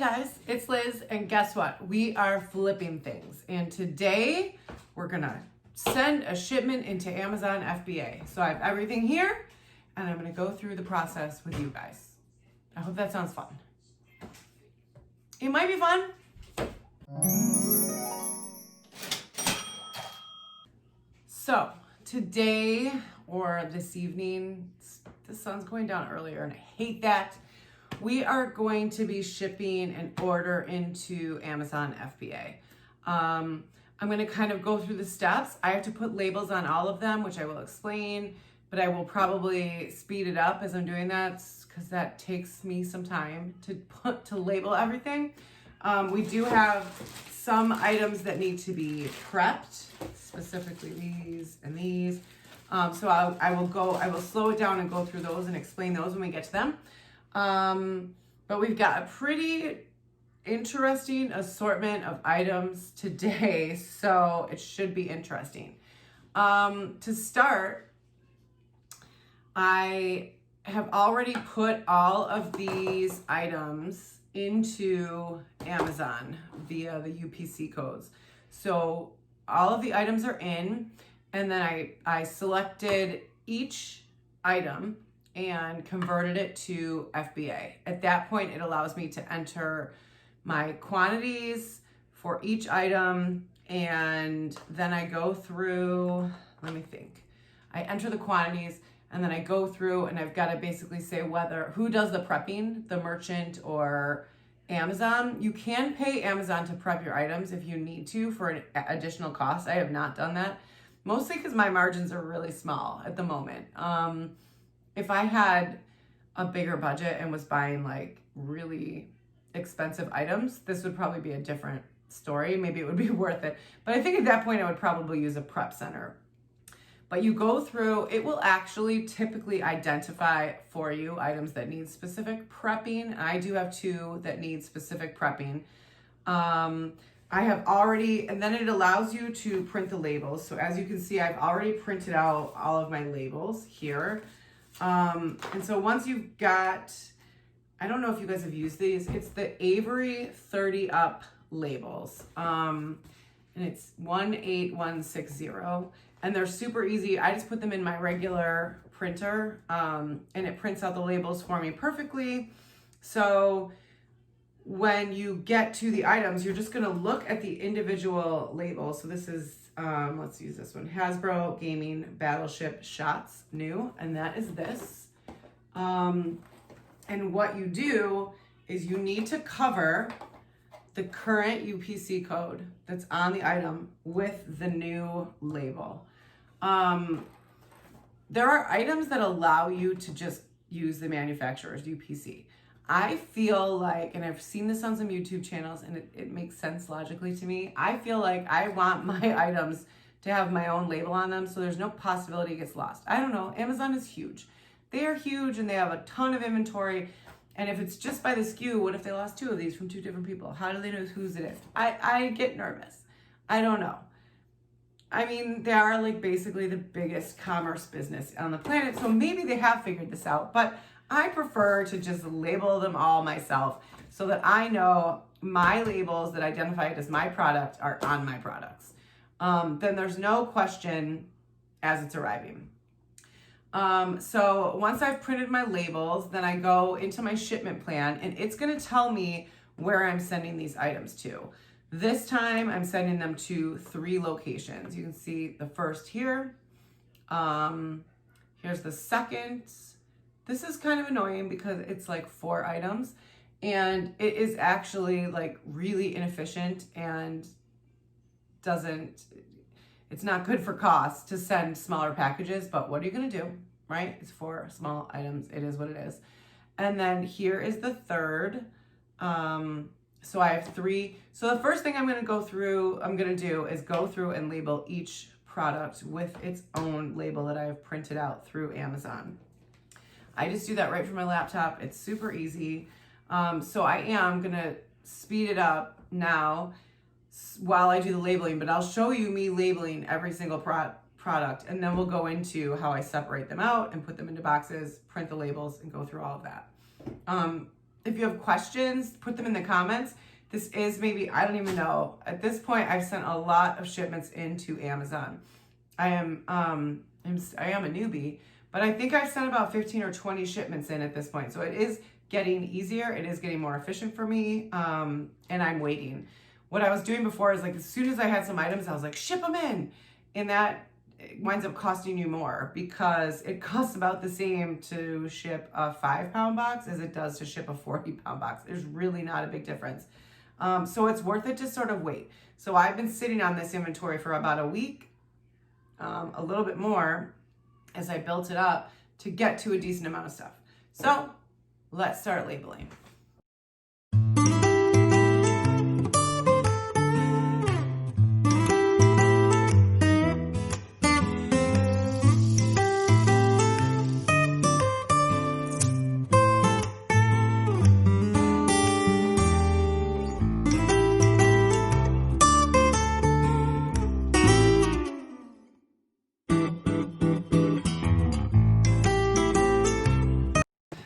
guys, it's Liz, and guess what? We are flipping things, and today we're gonna send a shipment into Amazon FBA. So I have everything here, and I'm gonna go through the process with you guys. I hope that sounds fun. It might be fun. So today or this evening, the sun's going down earlier, and I hate that. We are going to be shipping an order into Amazon FBA. I'm going to kind of go through the steps. I have to put labels on all of them, which I will explain, but I will probably speed it up as I'm doing that because that takes me some time to label everything. We do have some items that need to be prepped, specifically these and these. So I will slow it down and go through those and explain those when we get to them. But we've got a pretty interesting assortment of items today, so it should be interesting. To start, I have already put all of these items into Amazon via the UPC codes. So all of the items are in, and then I selected each item and converted it to FBA. At that point, it allows me to enter my quantities for each item, and then I go through, let me think. I enter the quantities, and then I go through, and I've got to basically say who does the prepping, the merchant or Amazon. You can pay Amazon to prep your items if you need to for an additional cost. I have not done that, mostly because my margins are really small at the moment. If I had a bigger budget and was buying like really expensive items, this would probably be a different story. Maybe it would be worth it. But I think at that point I would probably use a prep center. But you go through, it will actually typically identify for you items that need specific prepping. I do have 2 that need specific prepping. I have already, and then it allows you to print the labels. So as you can see, I've already printed out all of my labels here. And so once you've got, I don't know if you guys have used these, it's the Avery 30 Up labels. And it's 18160, and they're super easy. I just put them in my regular printer, and it prints out the labels for me perfectly. So when you get to the items, you're just going to look at the individual labels. So this is, let's use this one, Hasbro Gaming Battleship Shots New, and that is this. And what you do is you need to cover the current UPC code that's on the item with the new label. There are items that allow you to just use the manufacturer's UPC. I feel like, and I've seen this on some YouTube channels, and it makes sense logically to me. I feel like I want my items to have my own label on them, so there's no possibility it gets lost. I don't know. Amazon is huge. They are huge, and they have a ton of inventory. And if it's just by the SKU, what if they lost 2 of these from 2 different people? How do they know whose it is? I get nervous. I don't know. I mean, they are like basically the biggest commerce business on the planet, so maybe they have figured this out, but I prefer to just label them all myself so that I know my labels that identify it as my product are on my products. Then there's no question as it's arriving. So once I've printed my labels, then I go into my shipment plan, and it's going to tell me where I'm sending these items to. This time I'm sending them to 3 locations. You can see the first here. Here's the second. This is kind of annoying because it's like 4 items, and it is actually like really inefficient and it's not good for cost to send smaller packages, but what are you going to do, right? It's 4 small items. It is what it is. And then here is the third. So I have 3. So the first thing I'm going to do is go through and label each product with its own label that I have printed out through Amazon. I just do that right from my laptop. It's super easy. So I am going to speed it up now while I do the labeling, but I'll show you me labeling every single product, and then we'll go into how I separate them out and put them into boxes, print the labels, and go through all of that. if you have questions, put them in the comments. This is maybe, I don't even know. At this point, I've sent a lot of shipments into Amazon. I am a newbie, but I think I've sent about 15 or 20 shipments in at this point. So it is getting easier. It is getting more efficient for me. And I'm waiting. What I was doing before is like, as soon as I had some items, I was like, ship them in. And that winds up costing you more because it costs about the same to ship a 5-pound box as it does to ship a 40-pound box. There's really not a big difference. So it's worth it to sort of wait. So I've been sitting on this inventory for about a week, a little bit more as I built it up to get to a decent amount of stuff. So let's start labeling.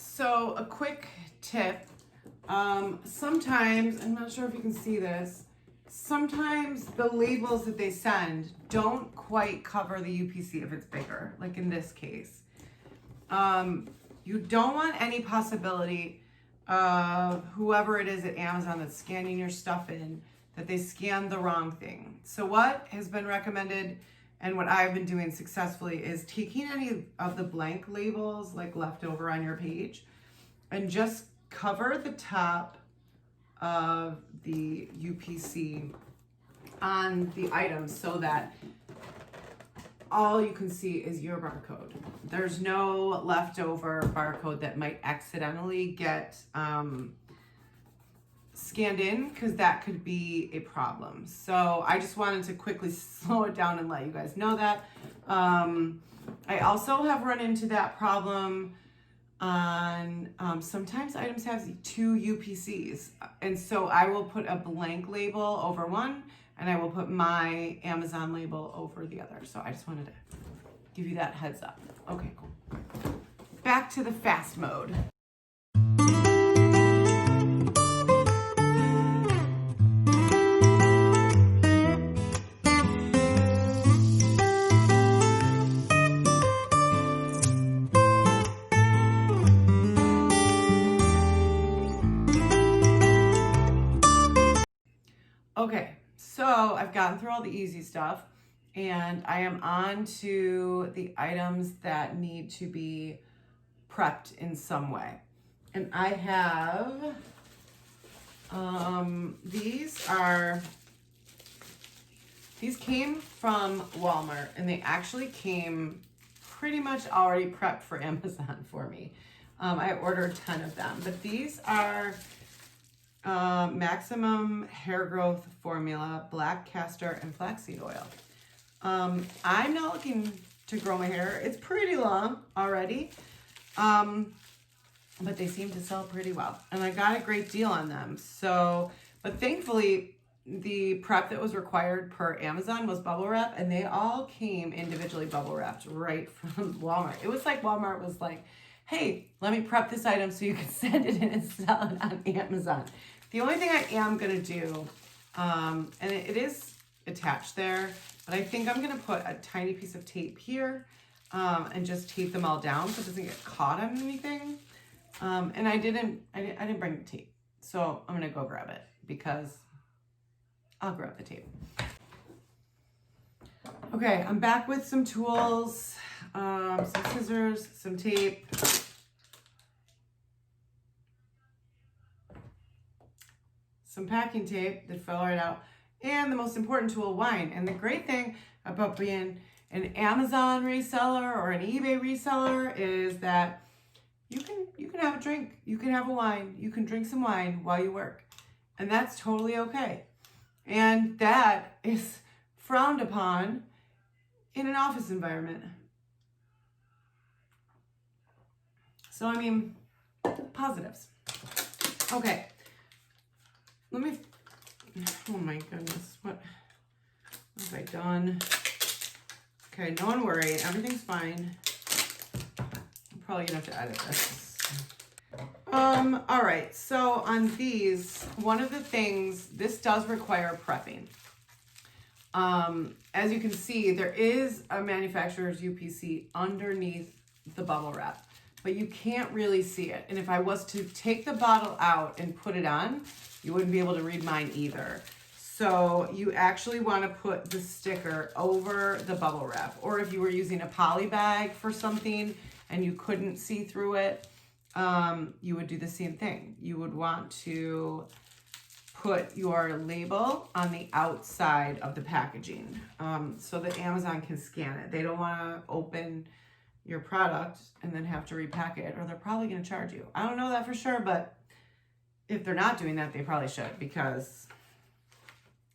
So a quick tip, sometimes, I'm not sure if you can see this, sometimes the labels that they send don't quite cover the UPC if it's bigger, like in this case. You don't want any possibility of whoever it is at Amazon that's scanning your stuff in, that they scanned the wrong thing. So what has been recommended and what I've been doing successfully is taking any of the blank labels like left over on your page and just cover the top of the UPC on the items so that all you can see is your barcode. There's no leftover barcode that might accidentally get scanned in, because that could be a problem. So I just wanted to quickly slow it down and let you guys know that. I also have run into that problem on sometimes items have 2 UPCs, and so I will put a blank label over one and I will put my Amazon label over the other. So I just wanted to give you that heads up. Okay, cool. Back to the fast mode. Okay, so I've gotten through all the easy stuff and I am on to the items that need to be prepped in some way. And I have, these came from Walmart and they actually came pretty much already prepped for Amazon for me. I ordered 10 of them, but these are maximum hair growth formula, black castor and flaxseed oil. I'm not looking to grow my hair. It's pretty long already, but they seem to sell pretty well and I got a great deal on them. So, but thankfully the prep that was required per Amazon was bubble wrap, and they all came individually bubble wrapped right from Walmart. It was like Walmart was like, hey, let me prep this item so you can send it in and sell it on Amazon. The only thing I am gonna do, and it is attached there, but I think I'm gonna put a tiny piece of tape here and just tape them all down so it doesn't get caught on anything. And I didn't bring the tape, so I'm gonna go grab it because I'll grab the tape. Okay, I'm back with some tools, some scissors, some tape. Some packing tape that fell right out, and the most important tool, wine. And the great thing about being an Amazon reseller or an eBay reseller is that you can have a drink, you can have a wine, you can drink some wine while you work, and that's totally okay. And that is frowned upon in an office environment. So I mean, positives. Okay. Let me, oh my goodness, what have I done? Okay, don't worry, everything's fine. I'm probably gonna have to edit this. All right, so on these, one of the things, this does require prepping. As you can see, there is a manufacturer's UPC underneath the bubble wrap, but you can't really see it. And if I was to take the bottle out and put it on, you wouldn't be able to read mine either. So you actually want to put the sticker over the bubble wrap, or if you were using a poly bag for something and you couldn't see through it, you would do the same thing. You would want to put your label on the outside of the packaging, so that Amazon can scan it. They don't want to open your product and then have to repack it, or they're probably going to charge you. I don't know that for sure, but if they're not doing that, they probably should, because...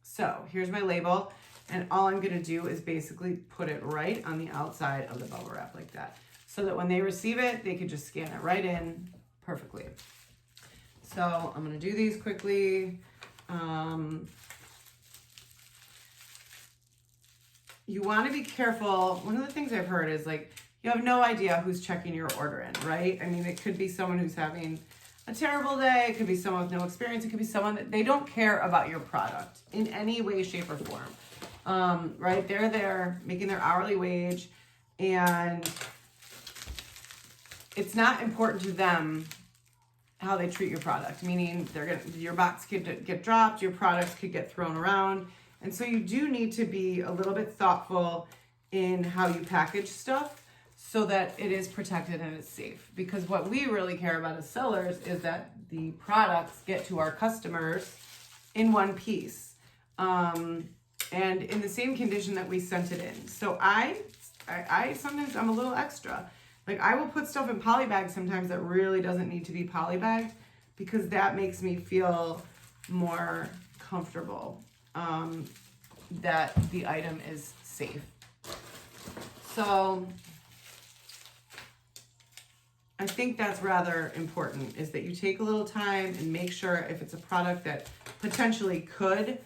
So here's my label, and all I'm going to do is basically put it right on the outside of the bubble wrap like that, so that when they receive it, they could just scan it right in perfectly. So I'm going to do these quickly. You want to be careful. One of the things I've heard is, like, you have no idea who's checking your order in, right? I mean, it could be someone who's having a terrible day. It could be someone with no experience. It could be someone that they don't care about your product in any way, shape, or form. Right? They're there making their hourly wage, and it's not important to them how they treat your product. Meaning, your box could get dropped, your products could get thrown around, and so you do need to be a little bit thoughtful in how you package stuff, so that it is protected and it's safe. Because what we really care about as sellers is that the products get to our customers in one piece, and in the same condition that we sent it in. So I sometimes I'm a little extra. Like, I will put stuff in poly bags sometimes that really doesn't need to be poly bagged, because that makes me feel more comfortable that the item is safe. So I think that's rather important, is that you take a little time and make sure if it's a product that potentially could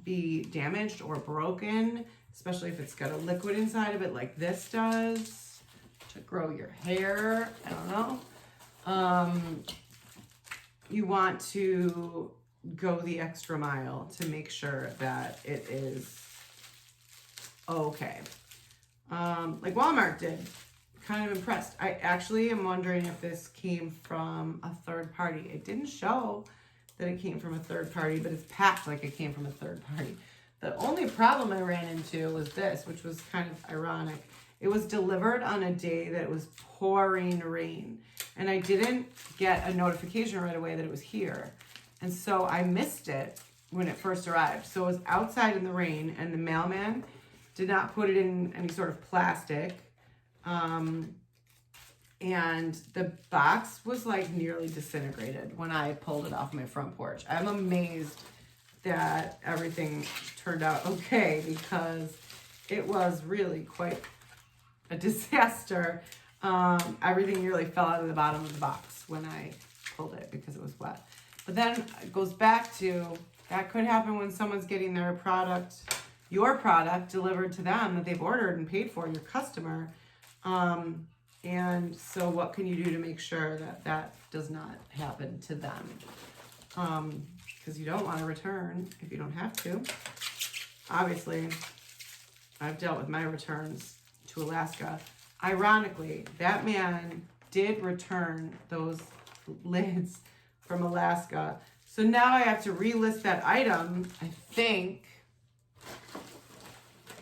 be damaged or broken, especially if it's got a liquid inside of it like this does, to grow your hair, I don't know. You want to go the extra mile to make sure that it is okay. Like Walmart did. Kind of impressed. I actually am wondering if this came from a third party. It didn't show that it came from a third party, but it's packed like it came from a third party. The only problem I ran into was this, which was kind of ironic. It was delivered on a day that it was pouring rain, and I didn't get a notification right away that it was here. And so I missed it when it first arrived. So it was outside in the rain, and the mailman did not put it in any sort of plastic. And the box was like nearly disintegrated when I pulled it off my front porch. I'm amazed that everything turned out okay, because it was really quite a disaster. Everything nearly fell out of the bottom of the box when I pulled it because it was wet. But then it goes back to, that could happen when someone's getting their product, your product, delivered to them that they've ordered and paid for, your customer. And so what can you do to make sure that that does not happen to them? Because you don't want to return if you don't have to. Obviously, I've dealt with my returns to Alaska. Ironically, that man did return those lids from Alaska. So now I have to relist that item, I think.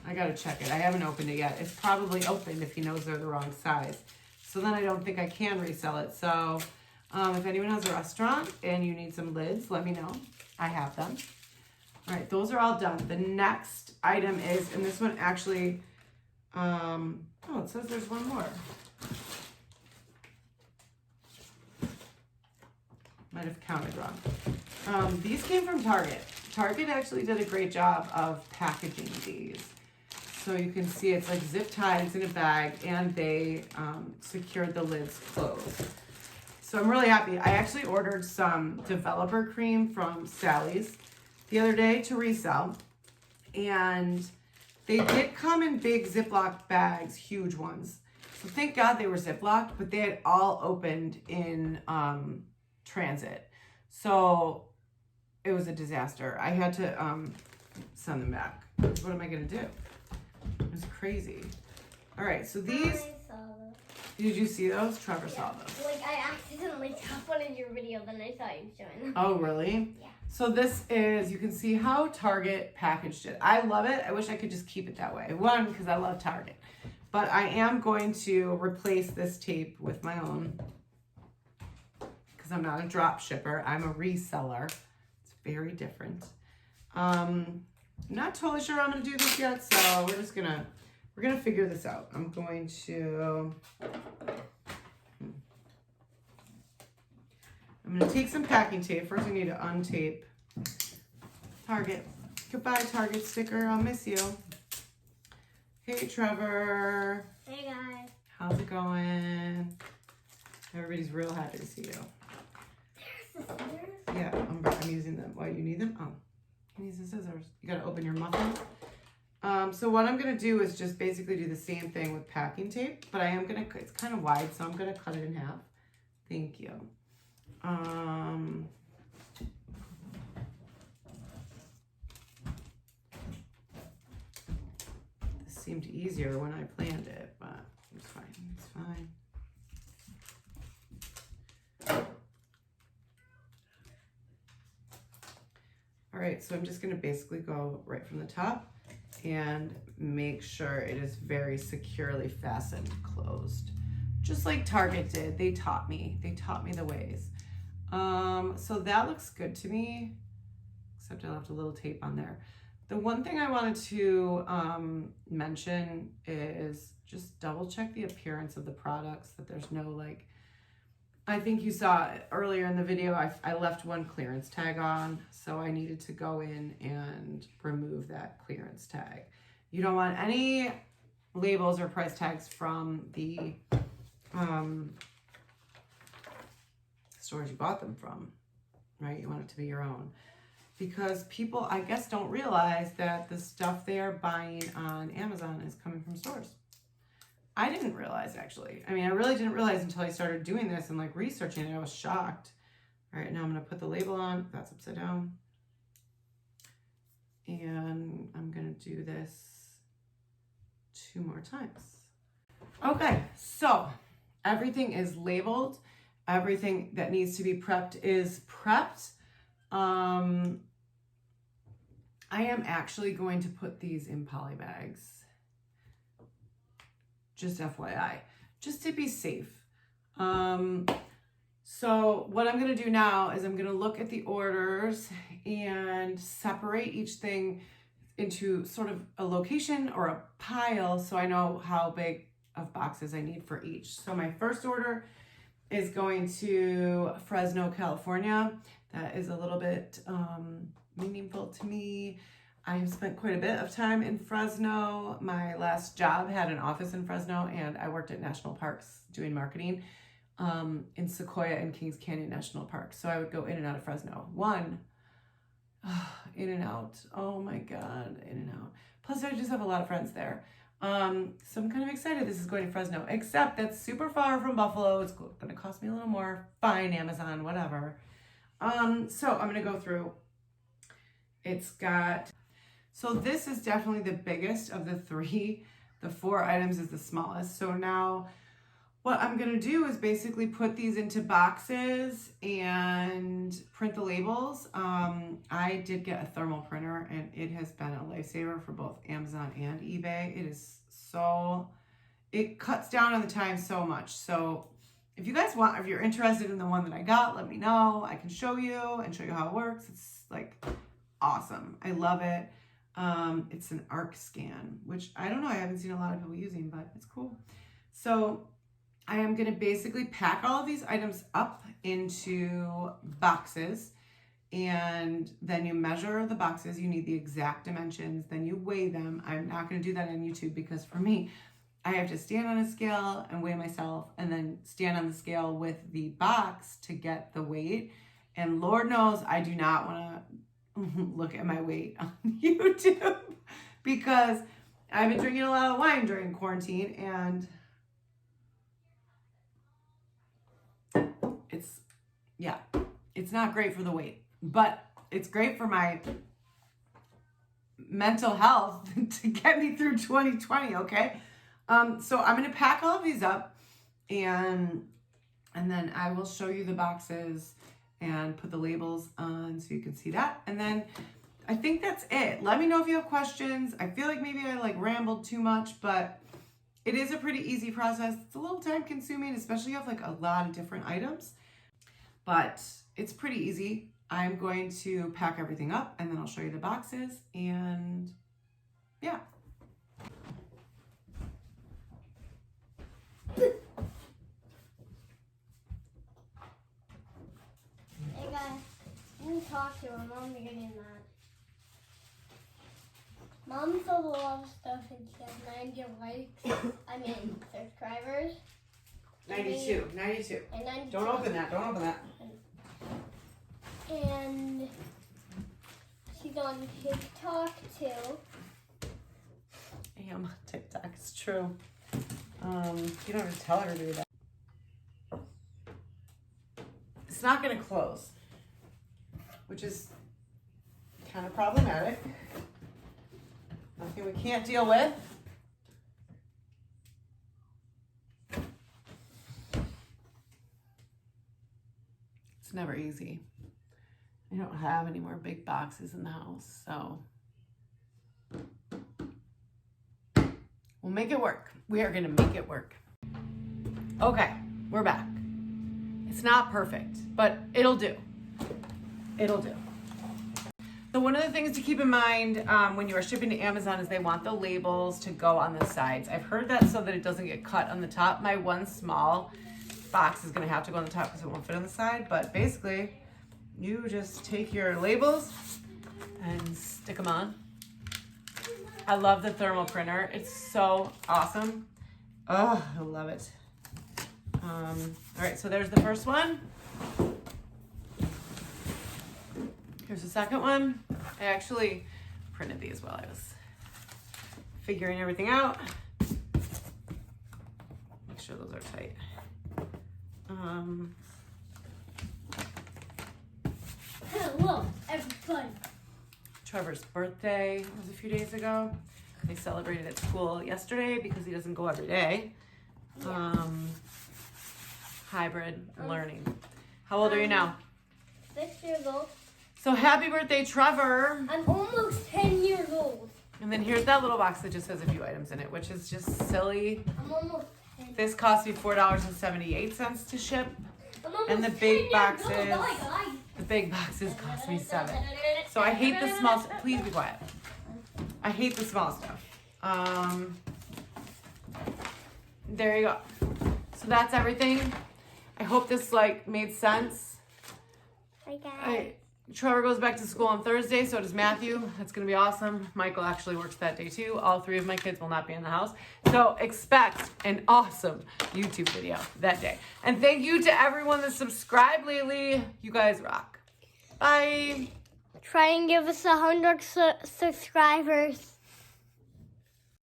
I gotta check it. I haven't opened it yet. It's probably opened if he knows they're the wrong size. So then I don't think I can resell it. So if anyone has a restaurant and you need some lids, let me know. I have them. All right, those are all done. The next item is, and this one actually, oh, it says there's one more. Might have counted wrong. These came from Target. Target actually did a great job of packaging these. So you can see it's like zip tied, it's in a bag, and they secured the lids closed. So I'm really happy. I actually ordered some developer cream from Sally's the other day to resell. And they did come in big Ziploc bags, huge ones. So thank God they were Ziplocked, but they had all opened in transit. So it was a disaster. I had to send them back. What am I going to do? It was crazy. All right, so these... I saw those. Did you see those? Trevor saw those. Like, I accidentally tapped one in your video, then I saw you showing them. Oh, really? Yeah. So this is, you can see how Target packaged it. I love it. I wish I could just keep it that way. One, because I love Target. But I am going to replace this tape with my own, because I'm not a drop shipper. I'm a reseller. It's very different. Not totally sure I'm going to do this yet, so we're gonna figure this out. I'm going to take some packing tape. First I need to untape Target. Goodbye, Target sticker. I'll miss you. Hey, Trevor. Hey, guys. How's it going? Everybody's real happy to see you. There's the scissors. Yeah, I'm using them. Why, you need them? Oh, you need the scissors. You gotta open your muffin. So what I'm gonna do is just basically do the same thing with packing tape, but I am gonna, it's kind of wide, so I'm gonna cut it in half. Thank you. This seemed easier when I planned it, but it's fine, it's fine. All right, so I'm just gonna basically go right from the top and make sure it is very securely fastened closed. Just like Target did. They taught me the ways. So that looks good to me, except I left a little tape on there. The one thing I wanted to mention is just double check the appearance of the products, that there's no, like, I think you saw earlier in the video, I left one clearance tag on, so I needed to go in and remove that clearance tag. You don't want any labels or price tags from the stores you bought them from, right? You want it to be your own. Because people, I guess, don't realize that the stuff they are buying on Amazon is coming from stores. I didn't realize, actually. I mean, I really didn't realize until I started doing this and like researching it. I was shocked. All right, now I'm gonna put the label on. That's upside down. And I'm gonna do this 2 more times. Okay, so everything is labeled. Everything that needs to be prepped is prepped. I am actually going to put these in poly bags. Just FYI, just to be safe. So what I'm gonna do now is I'm gonna look at the orders and separate each thing into sort of a location or a pile so I know how big of boxes I need for each. So my first order is going to Fresno, California. That is a little bit meaningful to me. I have spent quite a bit of time in Fresno. My last job had an office in Fresno, and I worked at national parks doing marketing in Sequoia and Kings Canyon National Park. So I would go in and out of Fresno. In and out. Oh my God, in and out. Plus I just have a lot of friends there. So I'm kind of excited this is going to Fresno, except that's super far from Buffalo. It's gonna cost me a little more. Fine, Amazon, whatever. So I'm gonna go through. It's got, so this is definitely the biggest of the 3. The 4 items is the smallest. So now what I'm gonna do is basically put these into boxes and print the labels. I did get a thermal printer and it has been a lifesaver for both Amazon and eBay. It cuts down on the time so much. So if you guys want, if you're interested in the one that I got, let me know. I can show you and show you how it works. It's like awesome. I love it. It's an arc scan, which I don't know, I haven't seen a lot of people using, but it's cool. So I am gonna basically pack all of these items up into boxes, and then you measure the boxes. You need the exact dimensions, then you weigh them. I'm not gonna do that on YouTube because for me, I have to stand on a scale and weigh myself and then stand on the scale with the box to get the weight. And Lord knows I do not wanna look at my weight on YouTube because I've been drinking a lot of wine during quarantine and it's not great for the weight, but it's great for my mental health to get me through 2020, okay? So I'm gonna pack all of these up and then I will show you the boxes and put the labels on so you can see that. And then I think that's it. Let me know if you have questions. I feel like maybe I rambled too much, but it is a pretty easy process. It's a little time consuming, especially if you have a lot of different items, but it's pretty easy. I'm going to pack everything up and then I'll show you the boxes and yeah. Hey guys, let me talk to her. Mom, you're getting that. Mom sold a lot of stuff and she has 90 likes. I mean, subscribers. 92. And 92. Don't open that. And she's on TikTok too. I am on TikTok, it's true. You don't have to tell her to do that. It's not gonna close, which is kind of problematic. Nothing we can't deal with. It's never easy. I don't have any more big boxes in the house, so we'll make it work. We are gonna make it work. Okay, we're back. It's not perfect, but it'll do. It'll do. So one of the things to keep in mind when you are shipping to Amazon is they want the labels to go on the sides. I've heard that so that it doesn't get cut on the top. My one small box is gonna have to go on the top because it won't fit on the side, but basically you just take your labels and stick them on. I love the thermal printer. It's so awesome. Oh, I love it. All right, so there's the first one. Here's the second one. I actually printed these while I was figuring everything out. Make sure those are tight. Hello, everybody. Trevor's birthday was a few days ago. They celebrated at school yesterday because he doesn't go every day. Hybrid learning. How old are you now? 6 years old. So happy birthday, Trevor. I'm almost 10 years old. And then here's that little box that just has a few items in it, which is just silly. I'm almost 10. This cost me $4.78 to ship. I'm almost And the 10 big years boxes, old. Bye. the big boxes cost me $7. So I hate the small, please be quiet. I hate the small stuff. There you go. So that's everything. I hope this made sense. Hi guys. Trevor goes back to school on Thursday, so does Matthew. That's gonna be awesome. Michael actually works that day too. All three of my kids will not be in the house. So expect an awesome YouTube video that day. And thank you to everyone that subscribed lately. You guys rock. Bye. Try and give us 100 subscribers.